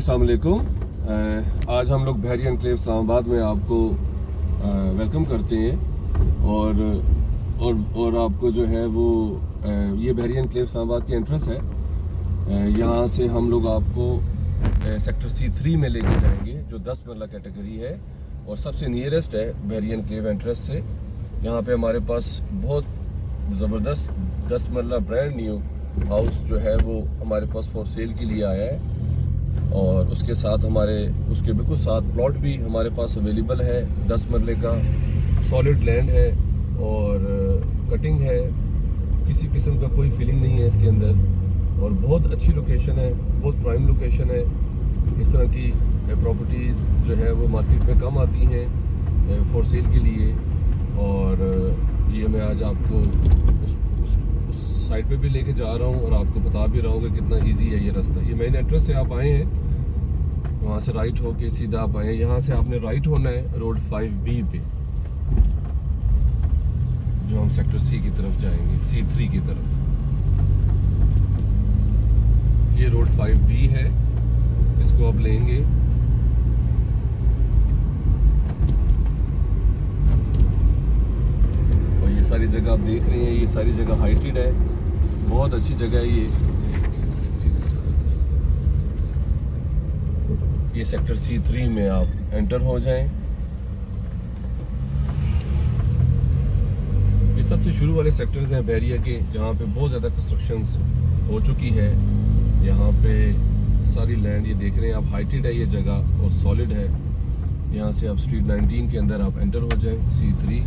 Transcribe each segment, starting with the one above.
अस्सलाम वालेकुम। आज हम लोग बहरी एनक्लेव इस्लामाबाद में आपको वेलकम करते हैं और आपको जो है वो ये बहरी एनक्लेव इस्लामाबाद की एंट्रेंस है। यहाँ से हम लोग आपको सेक्टर C3 में लेके जाएंगे जो 10 मरला कैटेगरी है और सबसे नियरेस्ट है बहरी एनक्लेव एंट्रेंस से। यहाँ पे हमारे पास बहुत ज़बरदस्त 10 मरला ब्रांड न्यू हाउस जो है वो हमारे पास फॉर सेल के लिए आया है और उसके साथ उसके बिल्कुल साथ प्लॉट भी हमारे पास अवेलेबल है। 10 मरले का सॉलिड लैंड है और कटिंग है, किसी किस्म का कोई फीलिंग नहीं है इसके अंदर और बहुत अच्छी लोकेशन है, बहुत प्राइम लोकेशन है। इस तरह की प्रॉपर्टीज़ जो है वो मार्केट में कम आती हैं फॉर सेल के लिए और ये मैं आज आपको उस साइड पे भी लेके जा रहा हूँ और आपको बता भी रहा हूँ कि कितना इजी है ये रास्ता। ये मेन एंट्रेंस से आप आए हैं, वहाँ से राइट होके सीधा आप आए। यहाँ से आपने राइट होना है रोड 5B पे, जो हम सेक्टर C की तरफ जाएंगे, C3 की तरफ। ये रोड 5B है, इसको अब लेंगे। और ये सारी जगह आप देख रहे हैं, ये सारी जगह हाइटेड है, बहुत अच्छी जगह है ये सेक्टर C3 में आप एंटर हो जाएं। ये सबसे शुरू वाले सेक्टर्स हैं बहरिया के, जहाँ पे बहुत ज़्यादा कंस्ट्रक्शंस हो चुकी है। यहाँ पे सारी लैंड ये देख रहे हैं आप, हाइटेड है ये जगह और सॉलिड है। यहाँ से आप स्ट्रीट 19 के अंदर आप एंटर हो जाएं C3।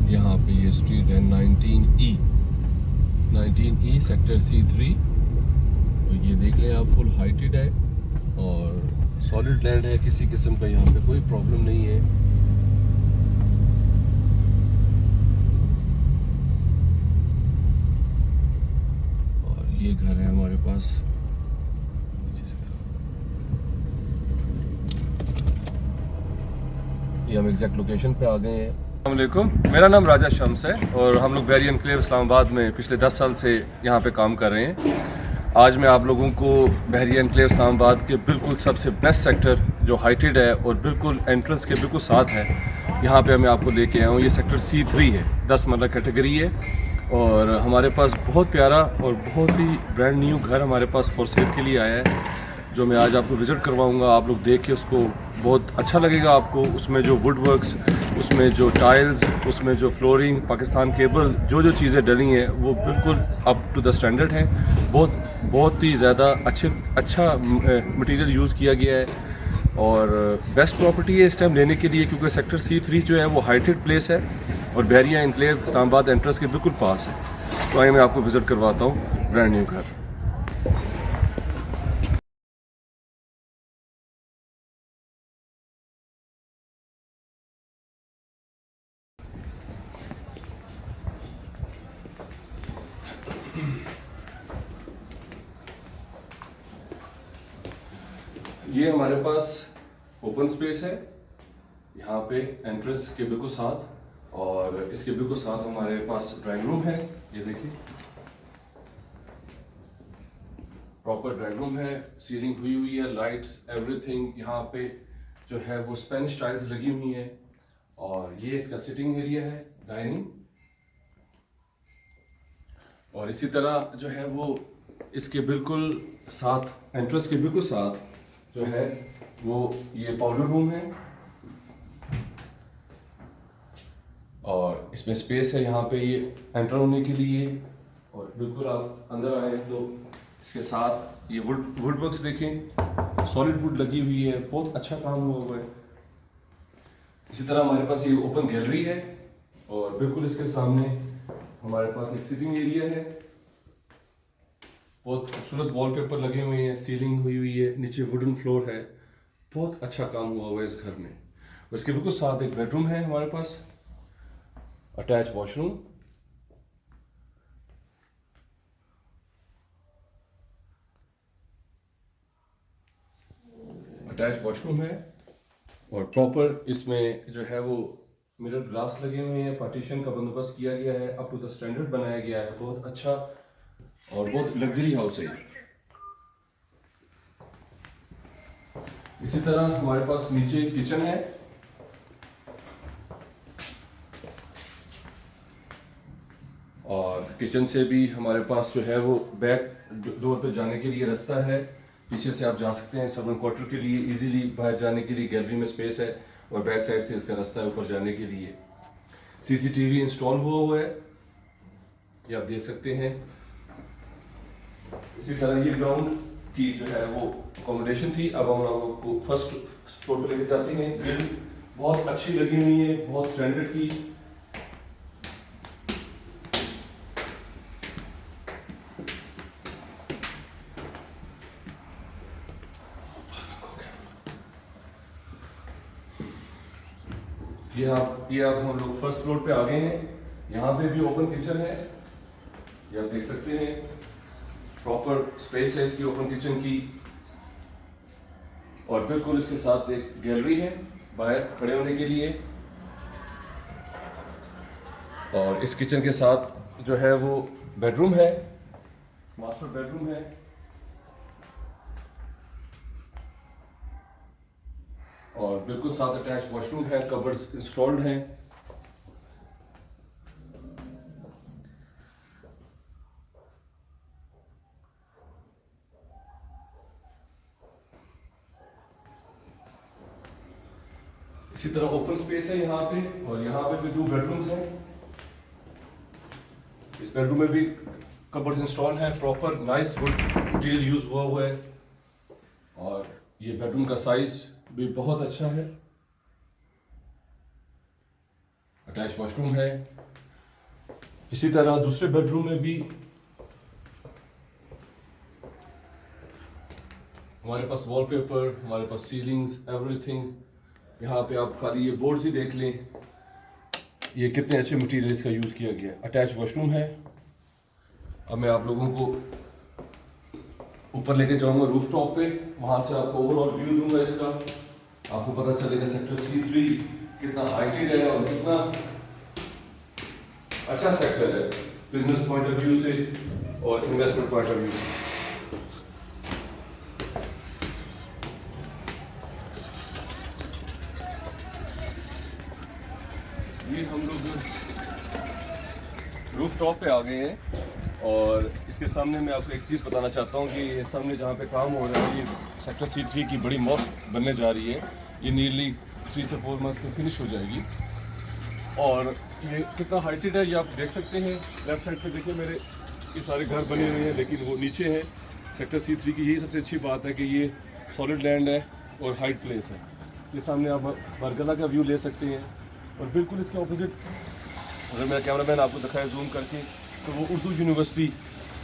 यहाँ पे ये स्ट्रीट है 19E सेक्टर C3। तो ये देख लें आप, फुल हाइटेड है और सॉलिड लैंड है, किसी किस्म का यहाँ पे कोई प्रॉब्लम नहीं है। और ये घर है हमारे पास। ये हम एग्जैक्ट लोकेशन पे आ गए हैं। अस्सलामुअलैकुम, मेरा नाम राजा शम्स है और हम लोग बहरी एनक्लेव इस्लामाबाद में पिछले 10 साल से यहाँ पे काम कर रहे हैं। आज मैं आप लोगों को बहरी एनक्लेव इस्लामाबाद के बिल्कुल सबसे बेस्ट सेक्टर जो हाइटेड है और बिल्कुल एंट्रेंस के बिल्कुल साथ है, यहाँ पे मैं आपको लेके आया हूँ। ये सेक्टर C3 है, 10 मरला कैटेगरी है और हमारे पास बहुत प्यारा और बहुत ही ब्रांड न्यू घर हमारे पास फॉर सेल के लिए आया है, जो मैं आज आपको विज़िट करवाऊंगा। आप लोग देख के उसको बहुत अच्छा लगेगा आपको। उसमें जो वुड वर्क्स, उसमें जो टाइल्स, उसमें जो फ्लोरिंग, पाकिस्तान केबल, जो चीज़ें डली हैं वो बिल्कुल अप टू द स्टैंडर्ड हैं। बहुत ही ज़्यादा अच्छा मटेरियल यूज़ किया गया है और बेस्ट प्रॉपर्टी है इस टाइम लेने के लिए, क्योंकि सेक्टर C3 जो है वो हाइटेड प्लेस है और बहरिया एनक्लेव इस्लामाबाद एंट्रेंस के बिल्कुल पास है। तो आइए मैं आपको विज़िट करवाता हूँ ब्रांड न्यू घर। ये हमारे पास ओपन स्पेस है यहाँ पे एंट्रेंस के बिल्कुल साथ, और इसके बिल्कुल साथ हमारे पास ड्राइंग रूम है। ये देखिए, प्रॉपर ड्राइंग रूम है, सीलिंग हुई हुई है, लाइट्स, एवरीथिंग। यहाँ पे जो है वो स्पेनिश टाइल्स लगी हुई हैं और ये इसका सिटिंग एरिया है, डाइनिंग। और इसी तरह जो है वो इसके बिल्कुल साथ, एंट्रेंस के बिल्कुल साथ जो है वो ये पाउडर रूम है और इसमें स्पेस है यहाँ पे ये एंटर होने के लिए। और बिल्कुल आप अंदर आए तो इसके साथ ये वुड वर्क्स देखें, सॉलिड वुड लगी हुई है, बहुत अच्छा काम हुआ है। इसी तरह हमारे पास ये ओपन गैलरी है और बिल्कुल इसके सामने हमारे पास एक सिटिंग एरिया है। बहुत खूबसूरत वॉलपेपर लगे हुए हैं, सीलिंग हुई हुई है, नीचे वुडन फ्लोर है, बहुत अच्छा काम हुआ है इस घर में। और इसके बिल्कुल साथ एक बेडरूम है हमारे पास, अटैच वॉशरूम। अटैच वॉशरूम है और प्रॉपर इसमें जो है वो मिरर ग्लास लगे हुए हैं, पार्टीशन का बंदोबस्त किया गया है, अप टू द स्टैंडर्ड बनाया गया है, बहुत अच्छा और बहुत लग्जरी हाउस है। इसी तरह हमारे पास नीचे किचन है और किचन से भी हमारे पास जो है वो बैक डोर पे जाने के लिए रास्ता है, पीछे से आप जा सकते हैं सर्वेंट क्वार्टर के लिए इजीली, बाहर जाने के लिए गैलरी में स्पेस है और बैक साइड से इसका रास्ता है ऊपर जाने के लिए। सीसीटीवी इंस्टॉल हुआ है, ये आप देख सकते हैं। इसी तरह ये ग्राउंड की जो है वो अकोमोडेशन थी। अब हम आपको फर्स्ट फ्लोर पे लेके जाते हैं। ग्रिल बहुत अच्छी लगी हुई है, बहुत स्टैंडर्ड की। ये अब हम लोग फर्स्ट फ्लोर पे आ गए हैं। यहाँ पे भी ओपन किचन है, ये आप देख सकते हैं। प्रॉपर स्पेस है इसकी ओपन किचन की और बिल्कुल इसके साथ एक गैलरी है बाहर खड़े होने के लिए। और इस किचन के साथ जो है वो बेडरूम है, मास्टर बेडरूम है। और बिल्कुल साथ अटैच वॉशरूम है, कबर्ड्स इंस्टॉल्ड हैं। इसी तरह ओपन स्पेस है यहाँ पे और यहाँ पे भी 2 बेडरूम्स हैं। इस बेडरूम में भी कबर्ड्स इंस्टॉल हैं, proper nice would material use हुआ है और ये बेडरूम का साइज भी बहुत अच्छा है। अटैच वॉशरूम है। इसी तरह दूसरे बेडरूम में भी हमारे पास वॉलपेपर, हमारे पास सीलिंग्स, एवरीथिंग। यहाँ पे आप खाली ये बोर्ड्स ही देख लें, ये कितने अच्छे मटेरियल्स का यूज़ किया गया। अटैच वॉशरूम है। अब मैं आप लोगों को ऊपर लेके जाऊंगा रूफ टॉप पे, वहाँ से आपको ओवरऑल व्यू दूंगा इसका। आपको पता चलेगा सेक्टर C3 कितना हाइटेड है और कितना अच्छा सेक्टर है बिजनेस पॉइंट ऑफ व्यू से और इन्वेस्टमेंट पॉइंट ऑफ व्यू से। ये हम लोग रूफ टॉप पे आ गए हैं और इसके सामने मैं आपको एक चीज़ बताना चाहता हूँ कि सामने जहाँ पे काम हो रहा है, ये सेक्टर C3 की बड़ी मॉस्क बनने जा रही है। ये नियरली 3 से 4 मंथ्स में फिनिश हो जाएगी और ये कितना हाइटेड है ये आप देख सकते हैं। लेफ्ट साइड पे देखिए मेरे ये सारे घर बने हुए हैं लेकिन वो नीचे है। सेक्टर C3 की यही सबसे अच्छी बात है कि ये सॉलिड लैंड है और हाइट प्लेस है। ये सामने आप बरगला का व्यू ले सकते हैं और बिल्कुल इसके ऑपोजिट अगर मेरा कैमरामैन आपको दिखाए जूम करके तो वो उर्दू यूनिवर्सिटी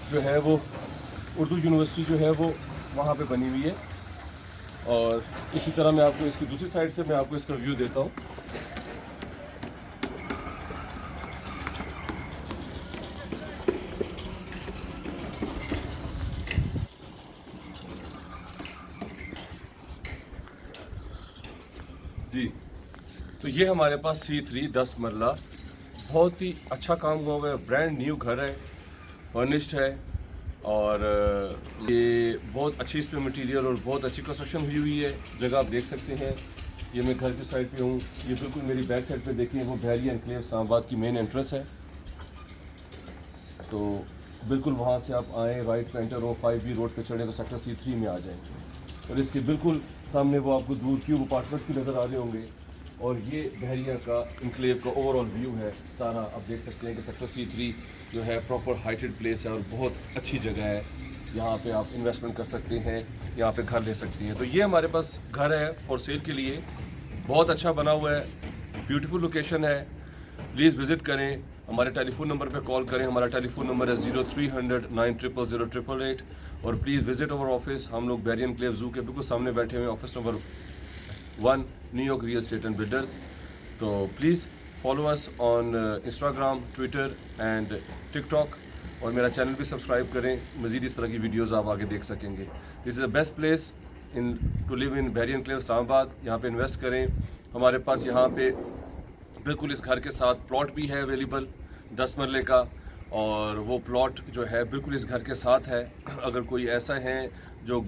जो है वो वहाँ पे बनी हुई है। और इसी तरह मैं आपको इसकी दूसरी साइड से मैं आपको इसका व्यू देता हूँ। जी, तो ये हमारे पास C3 10 मरला बहुत ही अच्छा काम हुआ है। ब्रांड न्यू घर है, फर्निश्ड है और ये बहुत अच्छी इस पे मटेरियल और बहुत अच्छी कंस्ट्रक्शन हुई है। जगह आप देख सकते हैं। ये मैं घर की साइड पे हूँ, ये बिल्कुल मेरी बैक साइड पे देखिए वो बहरी एनक्लेव इस्लामाबाद की मेन एंट्रेंस है। तो बिल्कुल वहाँ से आप आएँ, राइट पे एंटर हो, 5B रोड पे चढ़ें तो सेक्टर C3 में आ जाएंगे और इसके बिल्कुल सामने वो आपको दूर क्यूब अपार्टमेंट्स भी नज़र आ रहे होंगे। और ये बहरिया का इंक्लेव का ओवरऑल व्यू है सारा। आप देख सकते हैं कि सेक्टर C3 जो है प्रॉपर हाइटेड प्लेस है और बहुत अच्छी जगह है। यहाँ पे आप इन्वेस्टमेंट कर सकते हैं, यहाँ पे घर ले सकते हैं। तो ये हमारे पास घर है फॉर सेल के लिए, बहुत अच्छा बना हुआ है, ब्यूटीफुल लोकेशन है। प्लीज़ विज़िट करें, हमारे टेलीफोन नंबर पे कॉल करें। हमारा टेलीफोन नंबर है 0300 9000888 और प्लीज़ विज़िट अवर ऑफिस। हम लोग बहरिया एनक्लेव जू के बिल्कुल सामने बैठे हुए हैं, office number 1, New York real estate and builders. तो please follow us on Instagram, Twitter and TikTok और मेरा चैनल भी सब्सक्राइब करें। मज़ीद इस तरह की वीडियोज़ आप आगे देख सकेंगे। This is the best place to live in Bahria enclave Islamabad, यहाँ पे इन्वेस्ट करें। हमारे पास यहाँ पे बिल्कुल इस घर के साथ प्लॉट भी है अवेलेबल 10 मरले का, और वो प्लॉट जो है बिल्कुल इस घर के साथ है। अगर कोई ऐसा है जो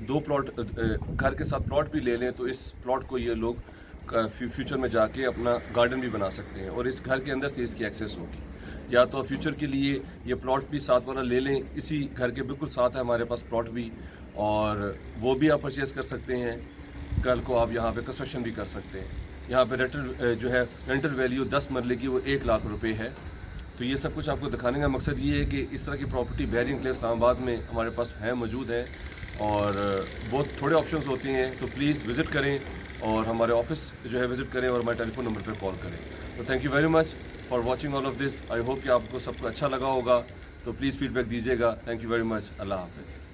2 प्लॉट घर के साथ प्लॉट भी ले लें तो इस प्लॉट को ये लोग फ्यूचर में जाके अपना गार्डन भी बना सकते हैं और इस घर के अंदर से इसकी एक्सेस होगी। या तो फ्यूचर के लिए ये प्लॉट भी साथ वाला ले लें, इसी घर के बिल्कुल साथ है हमारे पास प्लॉट भी, और वो भी आप परचेज़ कर सकते हैं। कल को आप यहाँ पे कंस्ट्रक्शन भी कर सकते हैं। यहाँ पे रेंटल वैल्यू 10 मरले की वो 1 लाख रुपए है। तो ये सब कुछ आपको दिखाने का मकसद ये है कि इस तरह की प्रॉपर्टी बैरियर एनक्लेव इस्लामाबाद में हमारे पास है, मौजूद है, और बहुत थोड़े ऑप्शंस होते हैं। तो प्लीज़ विज़िट करें और हमारे ऑफिस जो है विज़िट करें और हमारे टेलीफोन नंबर पर कॉल करें। तो thank you very much for watching all of this. I hope कि आपको सबको अच्छा लगा होगा, तो प्लीज़ फीडबैक दीजिएगा। Thank you very much. Allah हाफ़िज़।